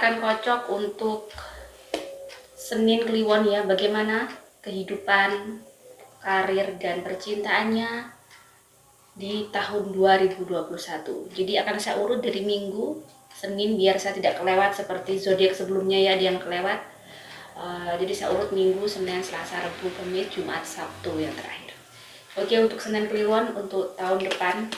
akan cocok untuk Senin Kliwon ya, bagaimana kehidupan, karir, dan percintaannya di tahun 2021. Jadi akan saya urut dari Minggu, Senin, biar saya tidak kelewat seperti zodiak sebelumnya ya, ada yang kelewat. Jadi saya urut Minggu, Senin, Selasa, Rabu, Kamis, Jumat, Sabtu yang terakhir. Oke, untuk Senin Kliwon untuk tahun depan.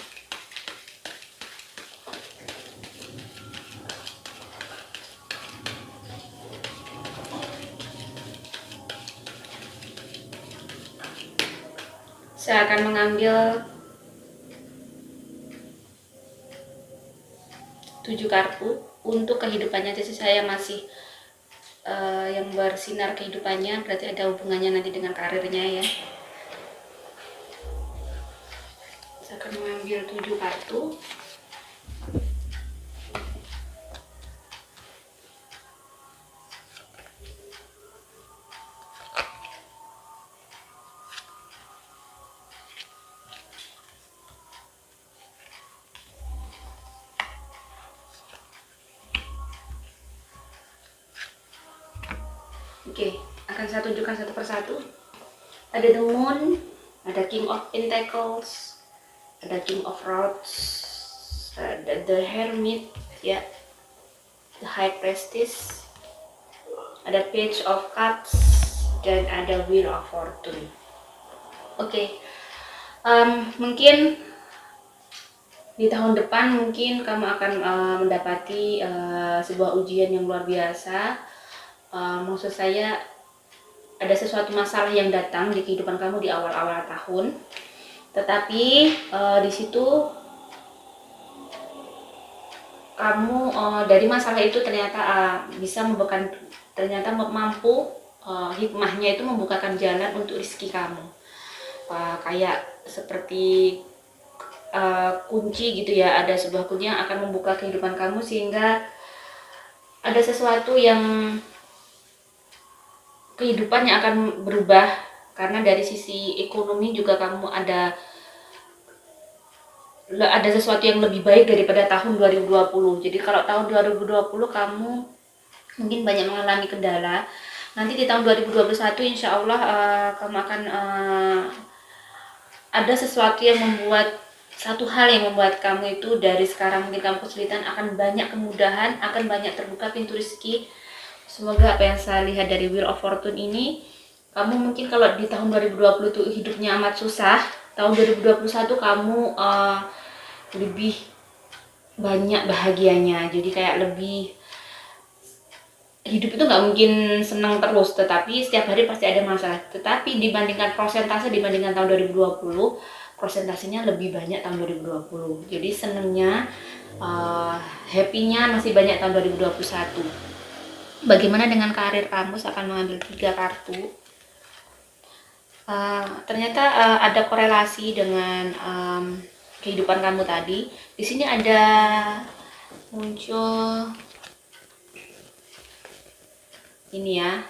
Saya akan mengambil 7 kartu untuk kehidupannya. Jadi saya masih yang bersinar kehidupannya, berarti ada hubungannya nanti dengan karirnya ya. Saya akan mengambil 7 kartu. Oke, akan saya tunjukkan satu persatu. Ada The Moon, ada King of Pentacles, ada King of Rods, ada The Hermit, ya, The High Priestess, ada Page of Cups, dan ada Wheel of Fortune. Oke, mungkin di tahun depan mungkin kamu akan mendapati sebuah ujian yang luar biasa. Maksud saya ada sesuatu masalah yang datang di kehidupan kamu di awal-awal tahun, tetapi di situ kamu dari masalah itu ternyata bisa membukakan, ternyata mampu, hikmahnya itu membukakan jalan untuk rezeki kamu, kayak seperti kunci gitu ya, ada sebuah kunci yang akan membuka kehidupan kamu sehingga ada sesuatu yang kehidupannya akan berubah, karena dari sisi ekonomi juga kamu ada sesuatu yang lebih baik daripada tahun 2020. Jadi kalau tahun 2020 kamu mungkin banyak mengalami kendala, nanti di tahun 2021 insya Allah kamu akan ada sesuatu yang membuat, satu hal yang membuat kamu itu dari sekarang mungkin kamu kesulitan, akan banyak kemudahan, akan banyak terbuka pintu rezeki. Semoga apa yang saya lihat dari Wheel of Fortune ini, kamu mungkin kalau di tahun 2020 itu hidupnya amat susah, tahun 2021 kamu lebih banyak bahagianya. Jadi kayak lebih, hidup itu nggak mungkin senang terus, tetapi setiap hari pasti ada masalah. Tetapi dibandingkan persentase, dibandingkan tahun 2020, persentasenya lebih banyak tahun 2020. Jadi senengnya, happy-nya masih banyak tahun 2021. Bagaimana dengan karir kamu? Saya akan mengambil 3 kartu. Ternyata ada korelasi dengan kehidupan kamu tadi. Di sini ada muncul ini ya.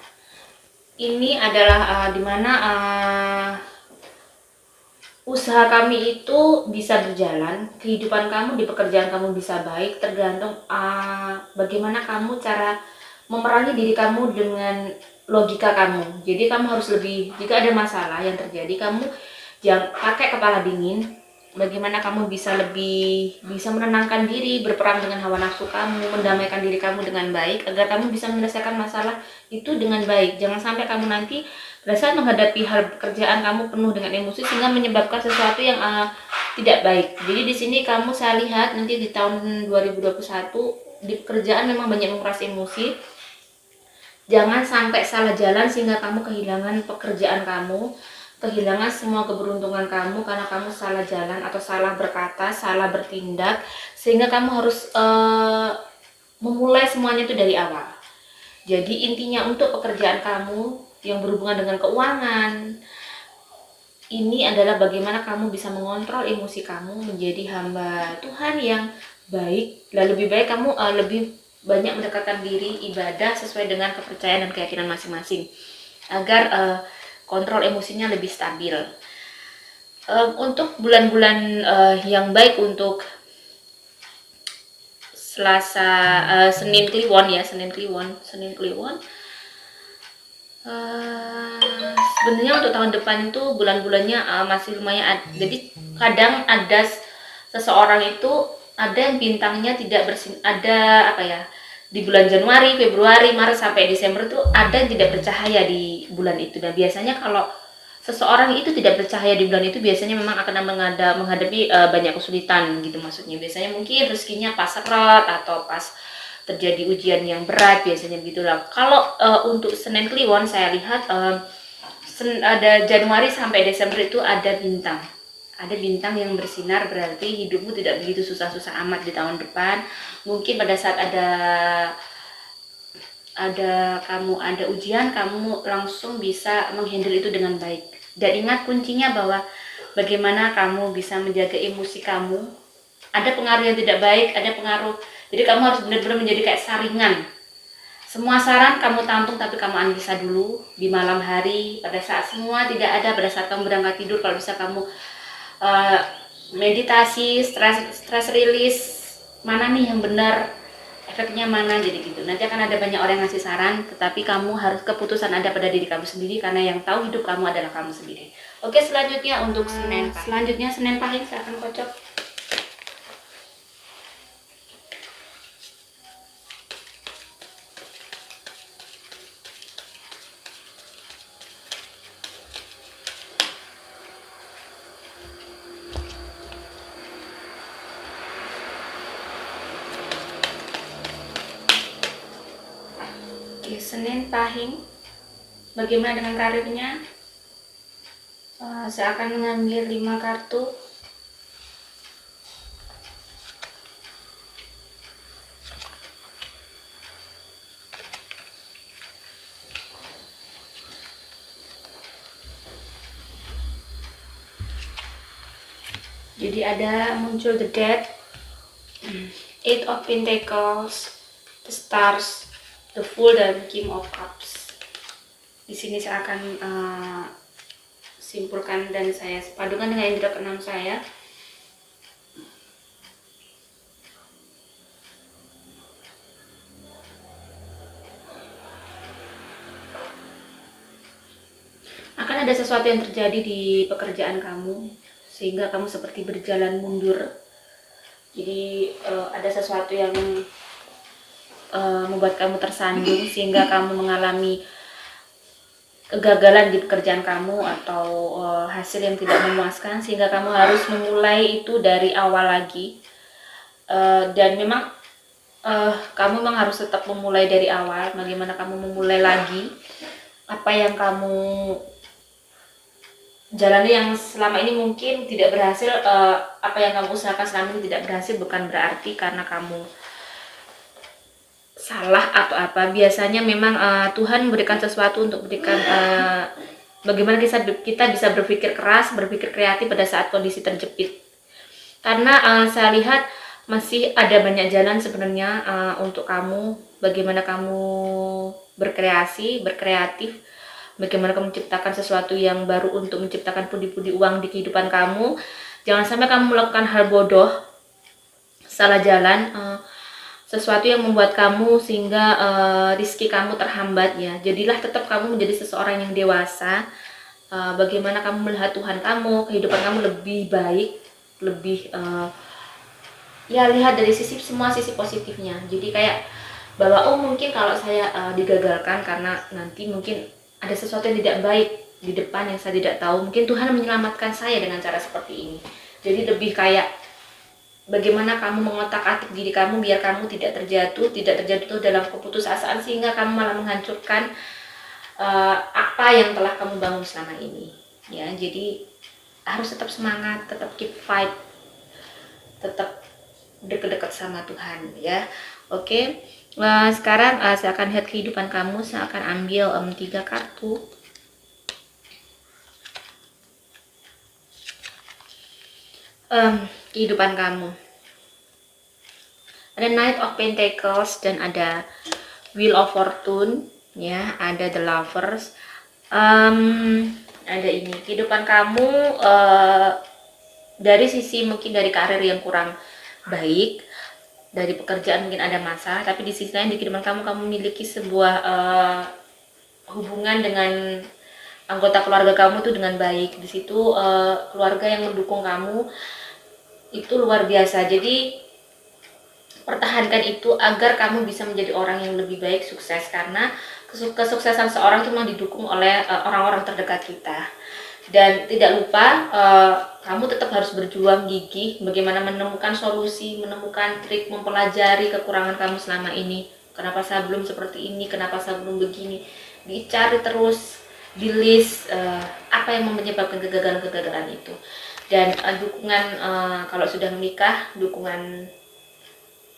Ini adalah dimana usaha kami itu bisa berjalan, kehidupan kamu di pekerjaan kamu bisa baik, tergantung bagaimana kamu cara memerangi diri kamu dengan logika kamu. Jadi kamu harus lebih, jika ada masalah yang terjadi, kamu jangan pakai kepala dingin. Bagaimana kamu bisa menenangkan diri, berperang dengan hawa nafsu kamu, mendamaikan diri kamu dengan baik, agar kamu bisa menyelesaikan masalah itu dengan baik. Jangan sampai kamu nanti pada saat menghadapi hal pekerjaan kamu penuh dengan emosi sehingga menyebabkan sesuatu yang tidak baik. Jadi di sini kamu, saya lihat nanti di tahun 2021 di pekerjaan memang banyak menguras emosi. Jangan sampai salah jalan sehingga kamu kehilangan pekerjaan kamu, kehilangan semua keberuntungan kamu karena kamu salah jalan atau salah berkata, salah bertindak, sehingga kamu harus memulai semuanya itu dari awal. Jadi intinya untuk pekerjaan kamu yang berhubungan dengan keuangan, ini adalah bagaimana kamu bisa mengontrol emosi kamu menjadi hamba Tuhan yang baik. Dan lebih baik kamu lebih banyak mendekatkan diri ibadah sesuai dengan kepercayaan dan keyakinan masing-masing, agar kontrol emosinya lebih stabil. Untuk bulan-bulan yang baik untuk Senin Kliwon ya, Senin Kliwon. Sebenarnya untuk tahun depan itu bulan-bulannya masih lumayan. Jadi kadang ada seseorang itu ada yang bintangnya tidak ada apa ya, di bulan Januari, Februari, Maret sampai Desember tuh ada yang tidak bercahaya di bulan itu. Dan biasanya kalau seseorang itu tidak bercahaya di bulan itu biasanya memang akan menghadapi banyak kesulitan gitu, maksudnya biasanya mungkin rezekinya pas seret atau pas terjadi ujian yang berat, biasanya begitulah. Kalau untuk Senin Kliwon saya lihat ada Januari sampai Desember itu ada bintang yang bersinar, berarti hidupmu tidak begitu susah-susah amat di tahun depan. Mungkin pada saat kamu ada ujian, kamu langsung bisa menghandle itu dengan baik. Dan ingat kuncinya bahwa bagaimana kamu bisa menjaga emosi kamu. Ada pengaruh yang tidak baik, ada pengaruh. Jadi kamu harus benar-benar menjadi kayak saringan. Semua saran kamu tampung, tapi kamu analisa dulu di malam hari, pada saat semua tidak ada, pada saat kamu berangkat tidur, kalau bisa kamu meditasi, stress release, mana nih yang benar, efeknya mana, jadi gitu. Nanti akan ada banyak orang yang ngasih saran, tetapi kamu harus keputusan ada pada diri kamu sendiri, karena yang tahu hidup kamu adalah kamu sendiri. Oke, selanjutnya untuk Senin Pahing saya akan kocok. Senin Pahing, bagaimana dengan karirnya? Saya akan mengambil 5 kartu. Jadi ada muncul the Death, Eight of Pentacles, the Stars, the Fool, dan King of Cups. Di sini saya akan simpulkan dan saya padukan dengan indera keenam saya. Akan ada sesuatu yang terjadi di pekerjaan kamu sehingga kamu seperti berjalan mundur. Jadi ada sesuatu yang membuat kamu tersandung sehingga kamu mengalami kegagalan di pekerjaan kamu atau hasil yang tidak memuaskan, sehingga kamu harus memulai itu dari awal lagi. Dan memang kamu memang harus tetap memulai dari awal. Bagaimana kamu memulai lagi apa yang kamu jalani yang selama ini mungkin tidak berhasil. Apa yang kamu usahakan selama ini tidak berhasil bukan berarti karena kamu salah atau apa. Biasanya memang Tuhan memberikan sesuatu untuk memberikan bagaimana kita bisa berpikir keras, berpikir kreatif pada saat kondisi terjepit. Karena saya lihat masih ada banyak jalan sebenarnya untuk kamu. Bagaimana kamu berkreasi, berkreatif, bagaimana kamu menciptakan sesuatu yang baru untuk menciptakan pundi-pundi uang di kehidupan kamu. Jangan sampai kamu melakukan hal bodoh, salah jalan, sesuatu yang membuat kamu sehingga rezeki kamu terhambat ya. Jadilah tetap kamu menjadi seseorang yang dewasa. Bagaimana kamu melihat Tuhan kamu, kehidupan kamu lebih baik, lebih ya lihat dari semua sisi positifnya. Jadi kayak bahwa mungkin kalau saya digagalkan karena nanti mungkin ada sesuatu yang tidak baik di depan yang saya tidak tahu. Mungkin Tuhan menyelamatkan saya dengan cara seperti ini. Jadi lebih kayak bagaimana kamu mengotak-atik diri kamu biar kamu tidak terjatuh dalam keputusasaan sehingga kamu malah menghancurkan apa yang telah kamu bangun selama ini. Ya, jadi harus tetap semangat, tetap keep fight, tetap dekat-dekat sama Tuhan ya. Oke. Sekarang saya akan lihat kehidupan kamu. Saya akan ambil 3 kartu. Kehidupan kamu, ada Knight of Pentacles dan ada Wheel of Fortune ya, ada The Lovers. Ada ini kehidupan kamu dari sisi mungkin dari karir yang kurang baik, dari pekerjaan mungkin ada masalah, tapi di sisi lain di kehidupan kamu memiliki sebuah hubungan dengan anggota keluarga kamu tuh dengan baik. Di situ keluarga yang mendukung kamu itu luar biasa. Jadi pertahankan itu agar kamu bisa menjadi orang yang lebih baik, sukses, karena kesuksesan seorang itu memang didukung oleh orang-orang terdekat kita. Dan tidak lupa kamu tetap harus berjuang gigih bagaimana menemukan solusi, menemukan trik, mempelajari kekurangan kamu selama ini. Kenapa saya belum seperti ini, kenapa saya belum begini, dicari terus, di list apa yang menyebabkan kegagalan-kegagalan itu. Dan dukungan kalau sudah menikah, dukungan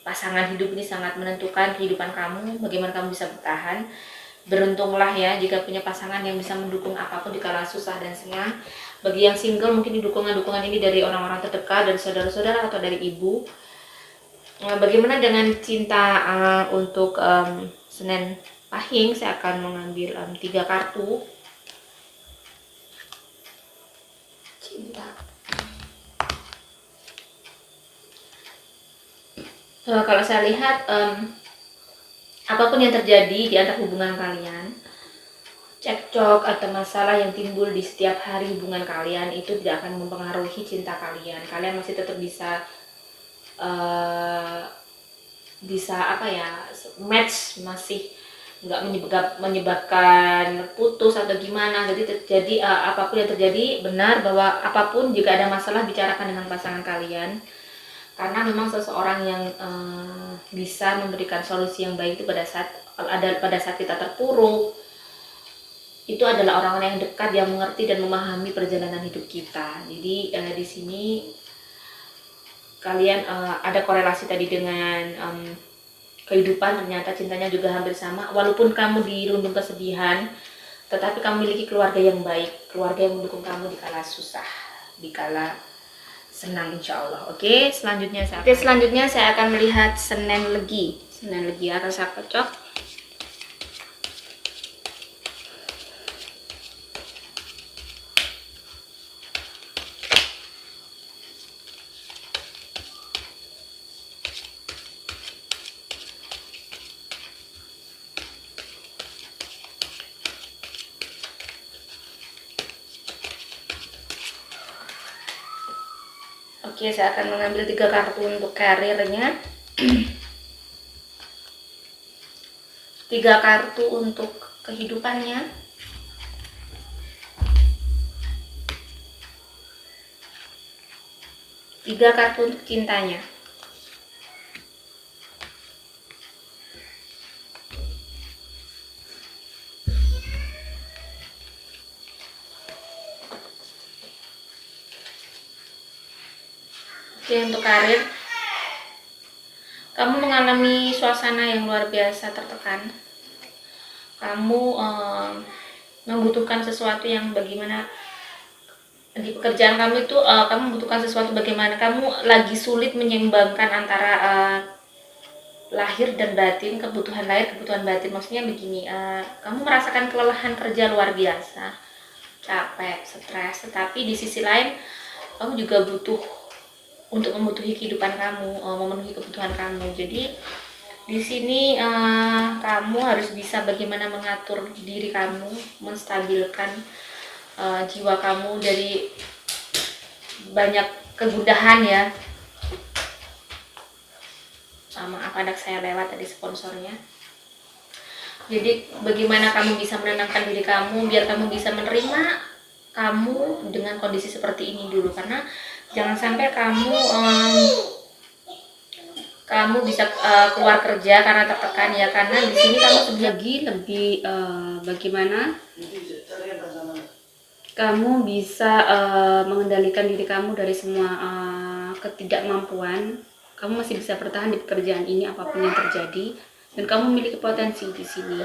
pasangan hidup ini sangat menentukan kehidupan kamu, bagaimana kamu bisa bertahan. Beruntunglah ya jika punya pasangan yang bisa mendukung apapun di kala susah dan senang. Bagi yang single mungkin dukungan-dukungan ini dari orang-orang terdekat, dari saudara-saudara atau dari ibu. Bagaimana dengan cinta untuk Senin Pahing? Saya akan mengambil 3 kartu cinta. Kalau saya lihat apapun yang terjadi di antara hubungan kalian, cekcok atau masalah yang timbul di setiap hari hubungan kalian itu tidak akan mempengaruhi cinta kalian. Kalian masih tetap bisa match, masih nggak menyebabkan putus atau gimana. Jadi apapun yang terjadi, benar bahwa apapun jika ada masalah bicarakan dengan pasangan kalian, karena memang seseorang yang bisa memberikan solusi yang baik itu pada saat kita terpuruk, itu adalah orang-orang yang dekat yang mengerti dan memahami perjalanan hidup kita. Jadi di sini kalian ada korelasi tadi dengan kehidupan, ternyata cintanya juga hampir sama. Walaupun kamu dirundung kesedihan, tetapi kamu memiliki keluarga yang baik, keluarga yang mendukung kamu di kala susah, di kala senang, insya Allah. Oke, selanjutnya saya akan melihat Senin Legi. Senin Legi akan saya kocok. Oke, saya akan mengambil 3 kartu untuk karirnya. 3 kartu untuk kehidupannya. 3 kartu untuk cintanya. Oke, untuk karir, kamu mengalami suasana yang luar biasa tertekan. Kamu membutuhkan sesuatu yang bagaimana di pekerjaan kamu itu, kamu membutuhkan sesuatu bagaimana kamu lagi sulit menyeimbangkan antara lahir dan batin, kebutuhan lahir, kebutuhan batin. Maksudnya begini, kamu merasakan kelelahan kerja luar biasa, capek, stres, tetapi di sisi lain kamu juga butuh untuk memenuhi kehidupan kamu, memenuhi kebutuhan kamu. Jadi di sini kamu harus bisa bagaimana mengatur diri kamu, menstabilkan jiwa kamu dari banyak kegundahan ya. Maaf, anak saya lewat tadi, sponsornya. Jadi bagaimana kamu bisa menenangkan diri kamu biar kamu bisa menerima kamu dengan kondisi seperti ini dulu, karena jangan sampai kamu bisa keluar kerja karena tertekan ya, karena di sini kamu lebih bagaimana kamu bisa mengendalikan diri kamu dari semua ketidakmampuan. Kamu masih bisa bertahan di pekerjaan ini apapun yang terjadi, dan kamu memiliki potensi di sini.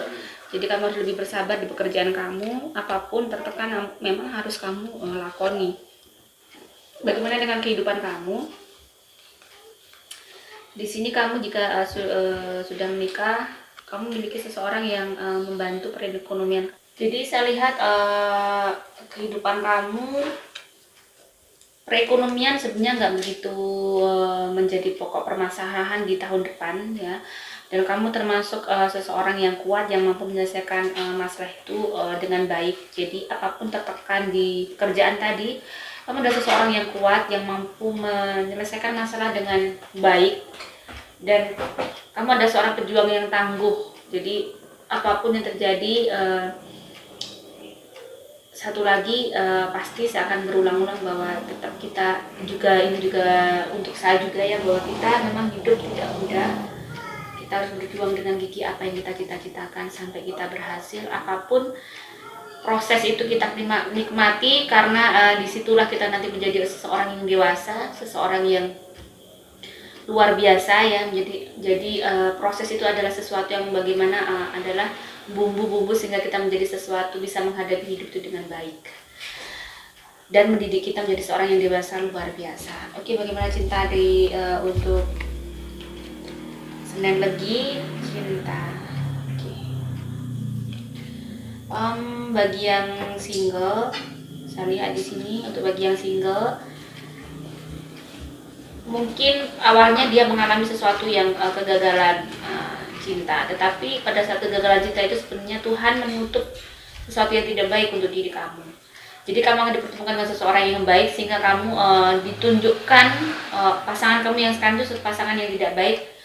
Jadi kamu harus lebih bersabar di pekerjaan kamu, apapun tertekan memang harus kamu lakoni. Bagaimana dengan kehidupan kamu? Di sini kamu jika sudah menikah, kamu memiliki seseorang yang membantu perekonomian. Jadi saya lihat kehidupan kamu perekonomian sebenarnya nggak begitu menjadi pokok permasalahan di tahun depan ya. Dan kamu termasuk seseorang yang kuat yang mampu menyelesaikan masalah itu dengan baik. Jadi apapun tertekan di pekerjaan tadi, kamu adalah seseorang yang kuat yang mampu menyelesaikan masalah dengan baik, dan kamu adalah seorang pejuang yang tangguh. Jadi apapun yang terjadi, satu lagi pasti saya akan berulang-ulang bahwa tetap kita juga, ini juga untuk saya juga ya, bahwa kita memang hidup tidak mudah. Kita harus berjuang dengan gigih apa yang kita cita-citakan sampai kita berhasil. Apapun proses itu kita nikmati, karena disitulah kita nanti menjadi seseorang yang dewasa, seseorang yang luar biasa ya. Jadi proses itu adalah sesuatu yang bagaimana adalah bumbu-bumbu sehingga kita menjadi sesuatu, bisa menghadapi hidup itu dengan baik dan mendidik kita menjadi seorang yang dewasa luar biasa. Oke, bagaimana cinta untuk Senin Legi, cinta. Oke. Bagi yang single, saya lihat di sini untuk bagi yang single, mungkin awalnya dia mengalami sesuatu yang kegagalan cinta, tetapi pada saat kegagalan cinta itu sebenarnya Tuhan menutup sesuatu yang tidak baik untuk diri kamu. Jadi kamu akan dipertemukan dengan seseorang yang baik sehingga kamu ditunjukkan pasangan kamu yang sekarang itu pasangan yang tidak baik.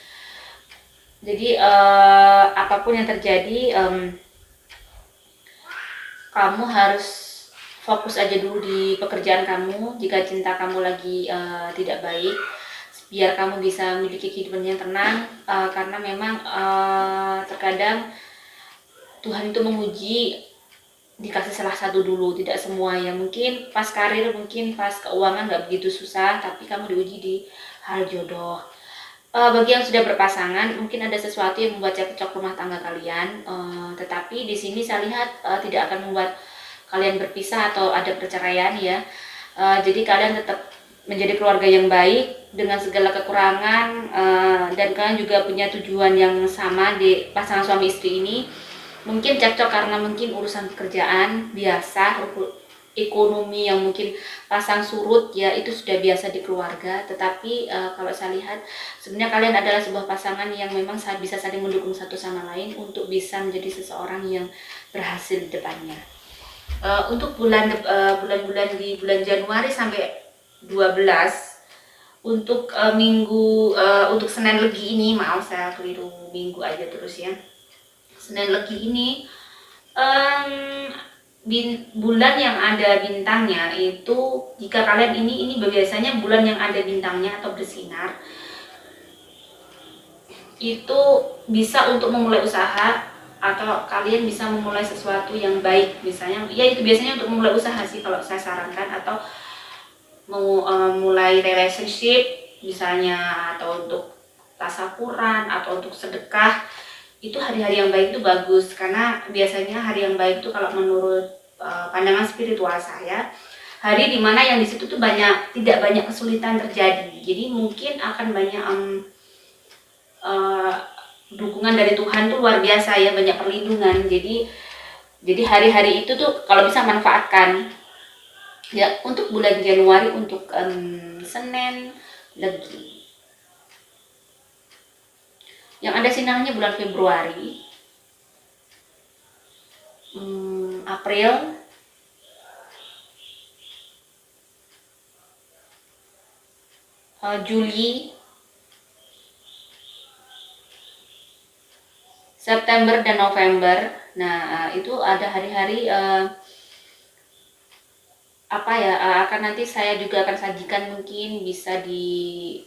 Jadi apapun yang terjadi, kamu harus fokus aja dulu di pekerjaan kamu. Jika cinta kamu lagi tidak baik, biar kamu bisa memiliki kehidupan yang tenang, karena memang terkadang Tuhan itu menguji, dikasih salah satu dulu, tidak semua ya. Mungkin pas karir, mungkin pas keuangan nggak begitu susah, tapi kamu diuji di hal jodoh. Bagi yang sudah berpasangan, mungkin ada sesuatu yang membuat cekcok rumah tangga kalian, tetapi di sini saya lihat tidak akan membuat kalian berpisah atau ada perceraian ya. Jadi kalian tetap menjadi keluarga yang baik dengan segala kekurangan, dan kalian juga punya tujuan yang sama di pasangan suami istri ini. Mungkin cekcok karena mungkin urusan pekerjaan biasa, ekonomi yang mungkin pasang surut ya, itu sudah biasa di keluarga. Tetapi kalau saya lihat sebenarnya kalian adalah sebuah pasangan yang memang bisa saling mendukung satu sama lain untuk bisa menjadi seseorang yang berhasil di depannya. Untuk bulan-bulan di bulan Januari sampai 12, untuk minggu untuk Senin Legi ini, maaf saya keliru minggu aja terus ya. Senin Legi ini bulan yang ada bintangnya itu, jika kalian ini biasanya bulan yang ada bintangnya atau bersinar, itu bisa untuk memulai usaha atau kalian bisa memulai sesuatu yang baik, misalnya ya itu biasanya untuk memulai usaha sih kalau saya sarankan, atau mau mulai relationship misalnya, atau untuk tasakuran atau untuk sedekah. Itu hari-hari yang baik itu bagus, karena biasanya hari yang baik itu kalau menurut pandangan spiritual saya, hari dimana yang disitu tuh tidak banyak kesulitan terjadi. Jadi mungkin akan banyak dukungan dari Tuhan tuh luar biasa ya, banyak perlindungan. Jadi hari-hari itu tuh kalau bisa manfaatkan ya. Untuk bulan Januari, untuk Senin Legi yang ada sinarnya bulan Februari, April, Juli, September dan November. Nah itu ada hari-hari akan nanti saya juga akan sajikan, mungkin bisa di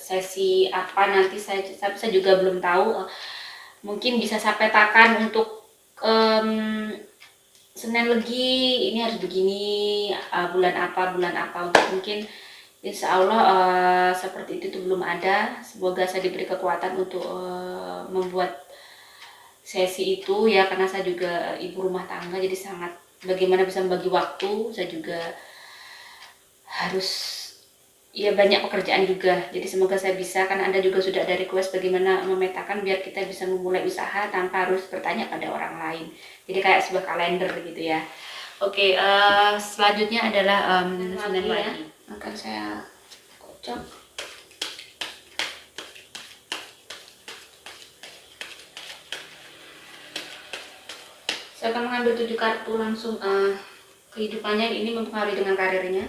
sesi apa nanti saya juga belum tahu. Mungkin bisa saya petakan untuk Senin Legi ini harus begini, bulan apa untuk mungkin insya Allah seperti itu belum ada. Semoga saya diberi kekuatan untuk membuat sesi itu ya, karena saya juga ibu rumah tangga, jadi sangat bagaimana bisa membagi waktu. Saya juga harus ya banyak pekerjaan juga, jadi semoga saya bisa, kan Anda juga sudah ada request bagaimana memetakan biar kita bisa memulai usaha tanpa harus bertanya pada orang lain, jadi kayak sebuah kalender gitu ya. Oke, selanjutnya adalah Senin Wage. Akan saya kocok. Saya akan mengambil 7 kartu langsung kehidupannya ini mempengaruhi dengan karirnya.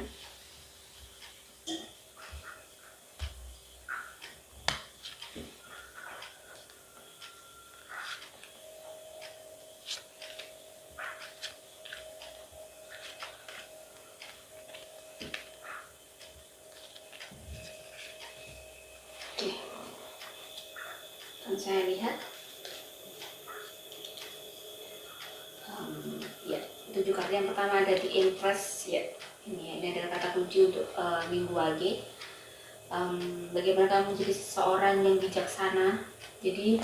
Oke, akan saya lihat. Ya, 7 kartu yang pertama ada di Empress ya. Ini adalah kata kunci untuk Minggu Wage. Bagaimana kamu menjadi seseorang yang bijaksana. Jadi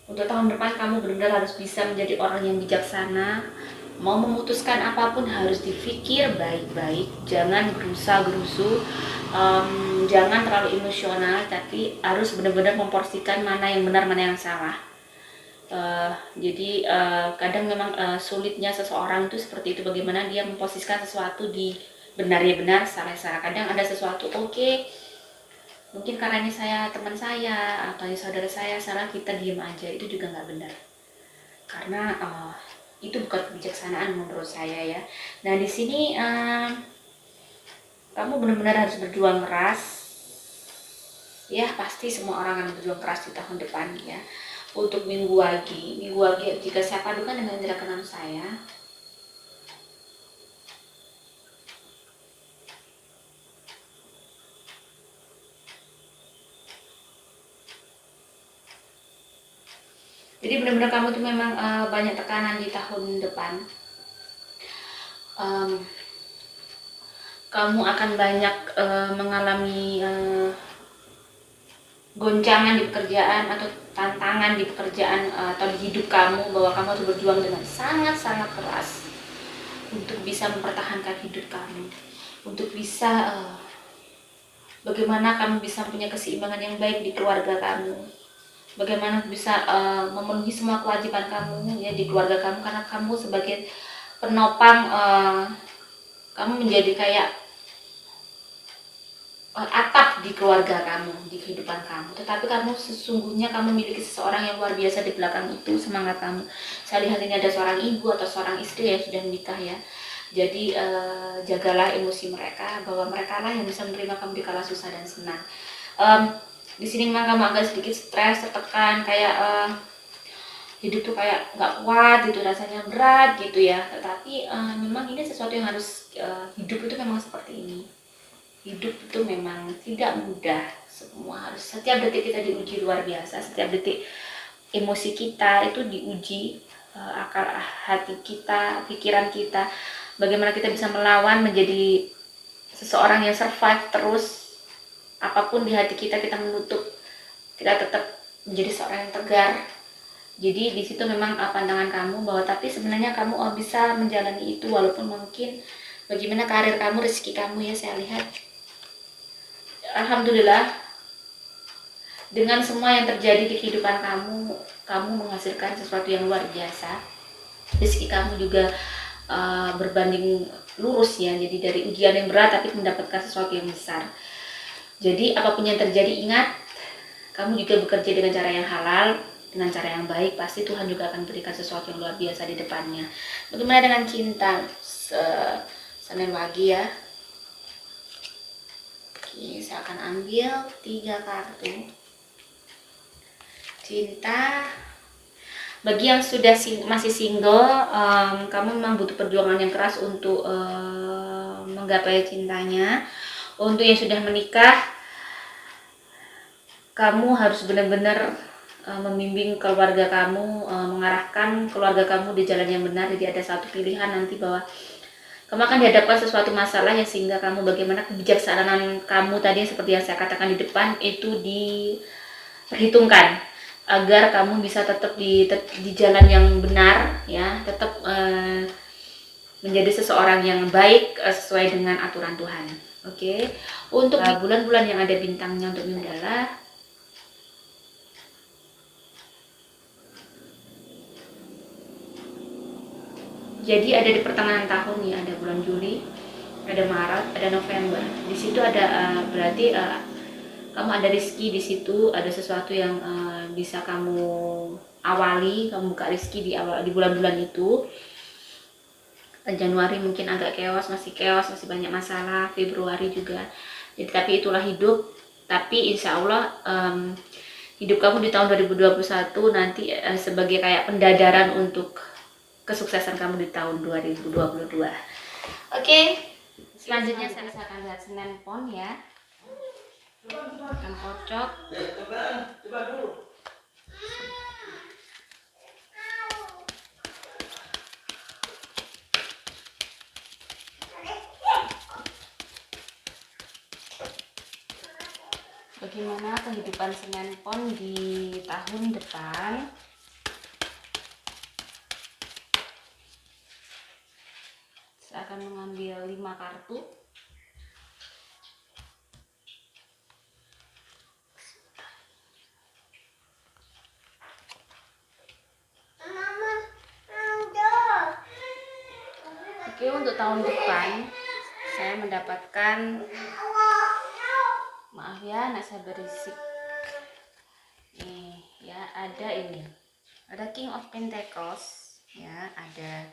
untuk tahun depan kamu benar-benar harus bisa menjadi orang yang bijaksana. Mau memutuskan apapun harus dipikir baik-baik, jangan gerusa-gerusu, jangan terlalu emosional, tapi harus benar-benar memporsikan mana yang benar, mana yang salah. Jadi kadang memang sulitnya seseorang itu seperti itu, bagaimana dia memposisikan sesuatu di benar ya benar, salah ya salah. Kadang ada sesuatu oke, mungkin karena ini saya teman saya atau saudara saya salah, kita diam aja, itu juga nggak benar. Karena itu bukan kebijaksanaan menurut saya ya. Nah di sini kamu benar-benar harus berjuang keras. Ya pasti semua orang akan berjuang keras di tahun depan ya. Untuk Minggu Wage jika saya padukan dengan indera keenam saya, jadi benar-benar kamu tuh memang banyak tekanan di tahun depan. Kamu akan banyak mengalami goncangan di pekerjaan atau tantangan di pekerjaan atau di hidup kamu, bahwa kamu harus berjuang dengan sangat-sangat keras untuk bisa mempertahankan hidup kamu, untuk bisa bagaimana kamu bisa punya keseimbangan yang baik di keluarga kamu, bagaimana bisa memenuhi semua kewajiban kamu ya di keluarga kamu, karena kamu sebagai penopang, kamu menjadi kayak atap di keluarga kamu, di kehidupan kamu. Tetapi kamu sesungguhnya kamu memiliki seseorang yang luar biasa di belakang itu, semangat kamu. Saya lihat ini ada seorang ibu atau seorang istri yang sudah menikah ya. Jadi jagalah emosi mereka, bahwa mereka lah yang bisa menerima kamu di kala susah dan senang. Di sini memang kamu agak sedikit stres, tertekan, kayak hidup tuh kayak nggak kuat gitu, rasanya berat gitu ya. Tetapi memang ini sesuatu yang harus, hidup itu memang seperti ini. Hidup itu memang tidak mudah, semua harus, setiap detik kita diuji luar biasa, setiap detik emosi kita itu diuji, akal hati kita, pikiran kita, bagaimana kita bisa melawan menjadi seseorang yang survive terus. Apapun di hati kita, kita menutup, kita tetap menjadi seorang yang tegar. Jadi di situ memang pandangan kamu, bahwa tapi sebenarnya kamu bisa menjalani itu, walaupun mungkin bagaimana karir kamu, rezeki kamu ya. Saya lihat alhamdulillah dengan semua yang terjadi di kehidupan kamu, kamu menghasilkan sesuatu yang luar biasa. Rezeki kamu juga berbanding lurus ya. Jadi dari ujian yang berat tapi mendapatkan sesuatu yang besar. Jadi apapun yang terjadi, ingat, kamu juga bekerja dengan cara yang halal, dengan cara yang baik, pasti Tuhan juga akan berikan sesuatu yang luar biasa di depannya. Bagaimana dengan cinta? Senin Wage ya. Oke, saya akan ambil 3 kartu cinta. Bagi yang sudah masih single, kamu memang butuh perjuangan yang keras untuk menggapai cintanya. Untuk yang sudah menikah, kamu harus benar-benar membimbing keluarga kamu, mengarahkan keluarga kamu di jalan yang benar. Jadi ada satu pilihan nanti bahwa kamu akan dihadapkan sesuatu masalah ya, sehingga kamu bagaimana kebijaksanaan kamu tadi seperti yang saya katakan di depan itu diperhitungkan agar kamu bisa tetap di jalan yang benar ya, tetap menjadi seseorang yang baik sesuai dengan aturan Tuhan. Oke. Untuk bulan-bulan yang ada bintangnya untuk Minggu adalah Jadi ada di pertengahan tahun ya, ada bulan Juli, ada Maret, ada November. Di situ ada berarti kamu ada rezeki di situ, ada sesuatu yang bisa kamu awali, kamu buka rezeki di bulan-bulan itu. Januari mungkin agak chaos, masih banyak masalah. Februari juga. Jadi tapi itulah hidup. Tapi insya Allah hidup kamu di tahun 2021 nanti sebagai kayak pendadaran untuk kesuksesan kamu di tahun 2022. Oke, selanjutnya saya akan lihat Senin Pon ya. Akan kocok. Coba dulu. Bagaimana kehidupan Senin Pon di tahun depan? Saya akan mengambil 5 kartu. Oke, untuk tahun depan saya mendapatkan, maaf ya anak saya berisik nih ya, ada King of Pentacles ya, ada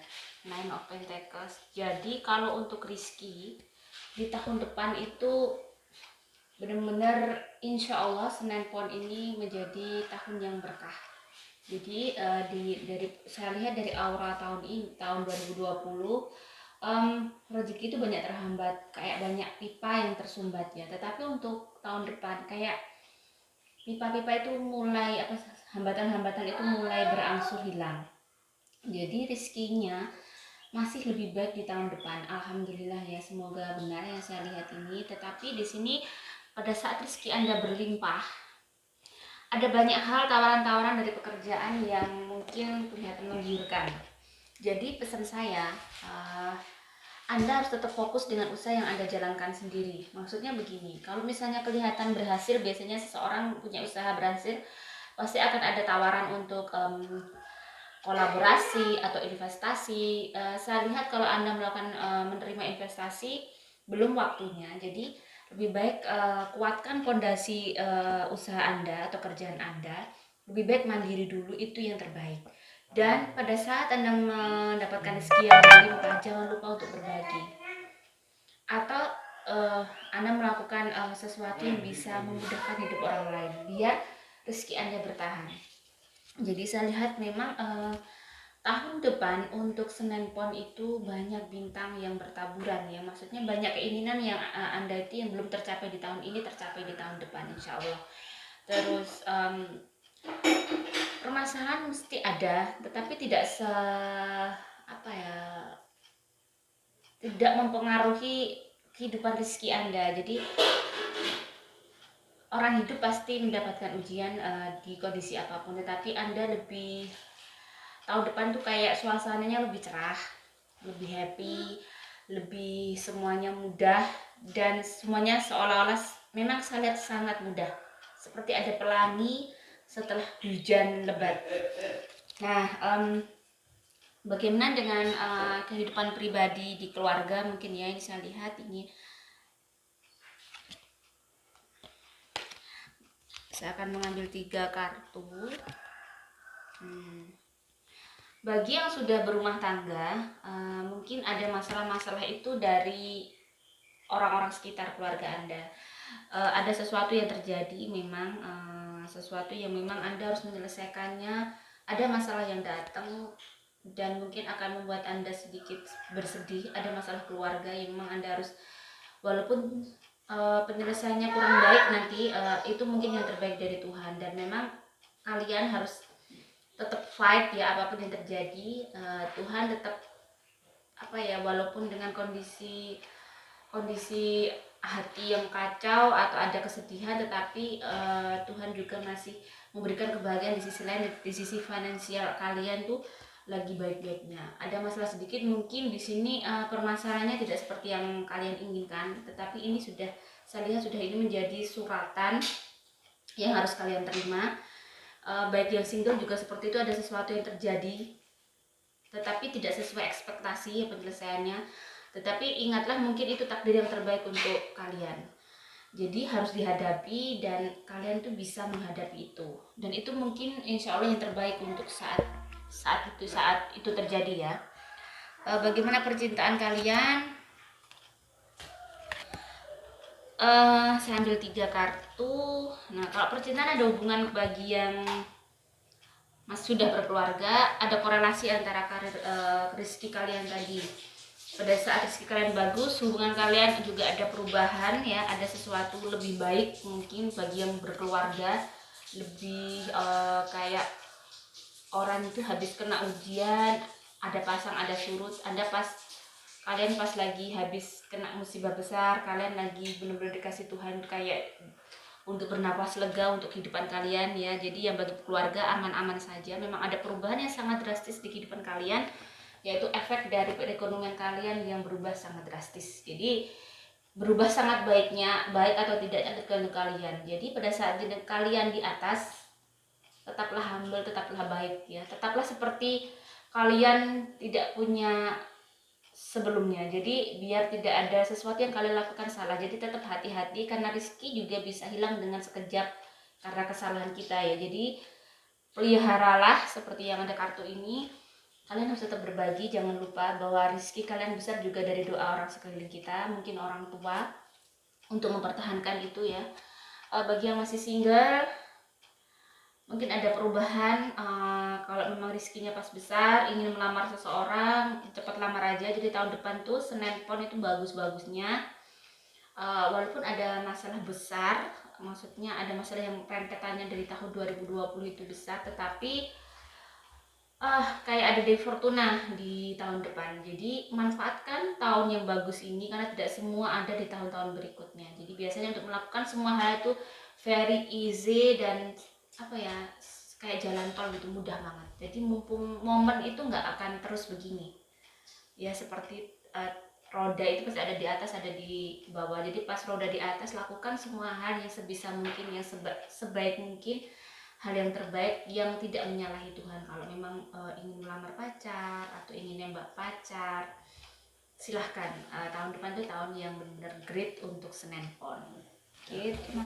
Nine of Pentacles. Jadi kalau untuk Rizky di tahun depan itu benar-benar insya Allah Senin Pon ini menjadi tahun yang berkah. Jadi dari saya lihat dari aura tahun ini, tahun 2020, rezeki itu banyak terhambat, kayak banyak pipa yang tersumbat ya. Tetapi untuk tahun depan kayak pipa-pipa itu mulai hambatan-hambatan itu mulai berangsur hilang. Jadi rezekinya masih lebih baik di tahun depan. Alhamdulillah ya, semoga benar yang saya lihat ini. Tetapi di sini pada saat rezeki Anda berlimpah, ada banyak hal tawaran-tawaran dari pekerjaan yang mungkin kelihatan menggiurkan. Jadi pesan saya, Anda harus tetap fokus dengan usaha yang Anda jalankan sendiri. Maksudnya begini, kalau misalnya kelihatan berhasil, biasanya seseorang punya usaha berhasil, pasti akan ada tawaran untuk kolaborasi atau investasi. Saya lihat kalau Anda melakukan menerima investasi, belum waktunya. Jadi lebih baik kuatkan fondasi usaha Anda atau kerjaan Anda. Lebih baik mandiri dulu, itu yang terbaik. Dan pada saat Anda mendapatkan rezeki yang berlimpah, jangan lupa untuk berbagi. Atau Anda melakukan sesuatu yang bisa memudahkan hidup orang lain, biar rezeki Anda bertahan. Jadi saya lihat memang tahun depan untuk Senin Pon itu banyak bintang yang bertaburan ya. Maksudnya banyak keinginan yang Anda itu yang belum tercapai di tahun ini tercapai di tahun depan insya Allah. Terus permasalahan mesti ada, tetapi tidak tidak mempengaruhi kehidupan rezeki Anda. Jadi orang hidup pasti mendapatkan ujian di kondisi apapun, tetapi Anda lebih tahun depan tuh kayak suasananya lebih cerah, lebih happy, lebih semuanya mudah, dan semuanya seolah-olah memang saya lihat sangat mudah, seperti ada pelangi setelah hujan lebat. Nah, bagaimana dengan kehidupan pribadi di keluarga mungkin ya, ini saya lihat ini. Saya akan mengambil 3 kartu. Bagi yang sudah berumah tangga, mungkin ada masalah-masalah itu dari orang-orang sekitar keluarga Anda. Ada sesuatu yang terjadi memang, sesuatu yang memang Anda harus menyelesaikannya. Ada masalah yang datang dan mungkin akan membuat Anda sedikit bersedih. Ada masalah keluarga yang memang Anda harus, walaupun penyelesaiannya kurang baik nanti, itu mungkin yang terbaik dari Tuhan, dan memang kalian harus tetap fight ya, apapun yang terjadi. Tuhan tetap walaupun dengan kondisi hati yang kacau atau ada kesedihan, tetapi Tuhan juga masih memberikan kebahagiaan di sisi lain. Di sisi finansial kalian tuh lagi baik-baiknya. Ada masalah sedikit mungkin di sini, permasalahannya tidak seperti yang kalian inginkan, tetapi ini sudah, saya lihat sudah ini menjadi suratan yang harus kalian terima. Baik yang single juga seperti itu, ada sesuatu yang terjadi tetapi tidak sesuai ekspektasi penyelesaiannya. Tetapi ingatlah, mungkin itu takdir yang terbaik untuk kalian. Jadi harus dihadapi dan kalian tuh bisa menghadapi itu. Dan itu mungkin insya Allah yang terbaik untuk saat itu terjadi ya. Bagaimana percintaan kalian? Saya ambil 3 kartu. Nah, kalau percintaan ada hubungan bagi yang sudah berkeluarga, ada korelasi antara karir rezeki kalian tadi. Pada saat rezeki kalian bagus, hubungan kalian juga ada perubahan ya, ada sesuatu lebih baik mungkin bagi yang berkeluarga, lebih kayak orang itu habis kena ujian, ada pasang ada surut, ada pas kalian pas lagi habis kena musibah besar, kalian lagi benar-benar dikasih Tuhan kayak untuk bernapas lega untuk kehidupan kalian ya. Jadi yang bagi keluarga aman-aman saja. Memang ada perubahan yang sangat drastis di kehidupan kalian, yaitu efek dari perekonomian kalian yang berubah sangat drastis. Jadi berubah sangat baiknya, baik atau tidaknya tergantung kalian. Jadi pada saat kalian di atas, tetaplah humble, tetaplah baik ya. Tetaplah seperti kalian tidak punya sebelumnya. Jadi biar tidak ada sesuatu yang kalian lakukan salah. Jadi tetap hati-hati karena rezeki juga bisa hilang dengan sekejap karena kesalahan kita ya. Jadi peliharalah seperti yang ada kartu ini. Kalian harus tetap berbagi, jangan lupa bahwa rezeki kalian besar juga dari doa orang sekeliling kita, mungkin orang tua, untuk mempertahankan itu ya. Bagi yang masih single, mungkin ada perubahan. Kalau memang rezekinya pas besar, ingin melamar seseorang, cepat lamar aja. Jadi tahun depan tuh Senin Pon itu bagus-bagusnya. Walaupun ada masalah besar, maksudnya ada masalah yang rentetannya dari tahun 2020 itu besar, tetapi kayak ada Dewi Fortuna di tahun depan. Jadi manfaatkan tahun yang bagus ini karena tidak semua ada di tahun-tahun berikutnya. Jadi biasanya untuk melakukan semua hal itu very easy dan apa ya, kayak jalan tol gitu, mudah banget. Jadi mumpung momen itu nggak akan terus begini ya, seperti roda itu pasti ada di atas ada di bawah. Jadi pas roda di atas, lakukan semua hal yang sebisa mungkin, yang sebaik mungkin, hal yang terbaik yang tidak menyalahi Tuhan. Kalau memang ingin melamar pacar atau ingin nembak pacar, silahkan. Tahun depan itu tahun yang benar-benar great untuk Senin Pon. Oke,